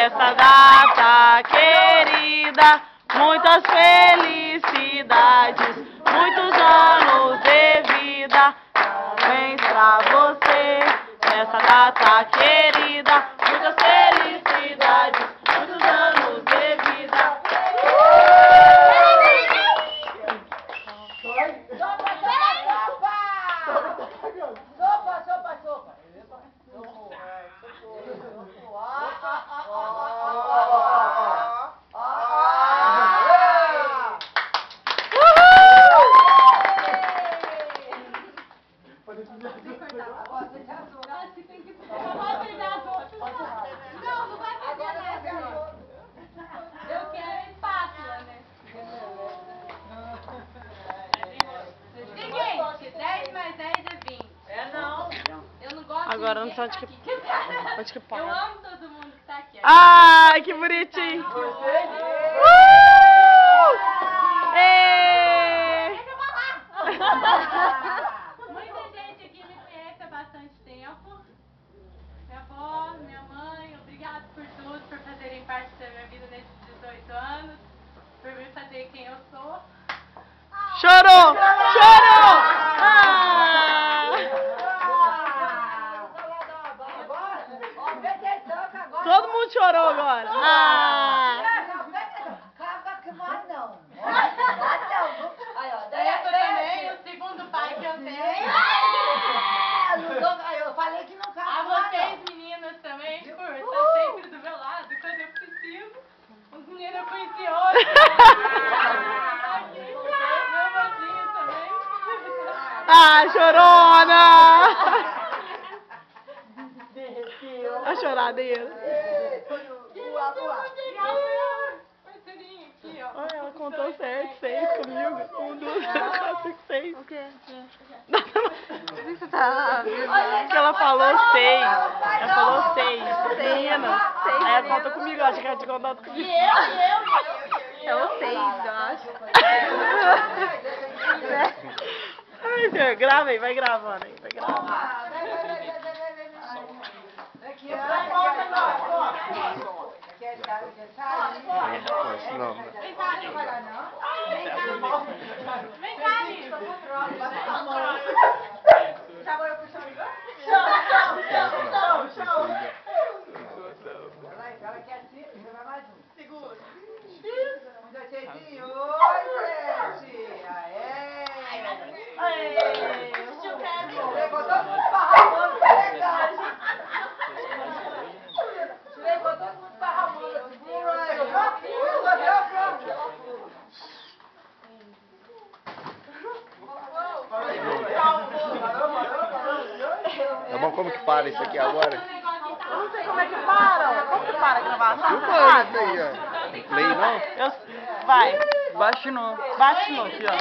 nessa data querida, muitas felicidades, muitos anos de vida, parabéns pra você, nessa data querida, muitas felicidades, muitos anos de vida. Eu quero espátula, né? Seguinte, 10 mais 10 é 20. É não. Eu não gosto Agora de não sei ninguém onde que Eu para. amo todo mundo que tá aqui. Ai, que bonitinho. Ê! Muita gente aqui me conhece há bastante tempo. Minha avó, minha mãe, obrigado por tudo, por fazerem parte da minha vida nesses 18 anos, por me fazer quem eu sou. Chorou! Chorou! Ah! Todo mundo chorou agora. Ah! Essa também, o segundo pai que eu tenho. Eu falei que não A cabe vocês, meninas, também, por estar sempre do meu lado quando eu preciso. Os meninos eu conheci hoje. Tá aqui. Meu vozinho também. Ah, chorona! A choradeira. Parceirinho aqui, ó. Olha, ela contou certo, 6 comigo. 1, 2, 3, 4, 5, 6. O quê? Por que você tá porque ela falou 6. Ela falou 6. Menina. Aí ela contou comigo, acho que ela tinha contado comigo. É o 6, eu acho. Ai, Deus, grava aí, vai gravando aí, vai gravando. Vem cá, Lisa. Segura. Um, dois, três e oi, gente. Aê. Levou todo mundo esparramando, foi legal. Levou todo mundo esparramando. Tá bom, como que para isso aqui agora? Eu não sei como é que para. Como que para a gravação? Filma isso aí, ó. Tem play não? Vai. Baixa não. Bate no aqui, ó.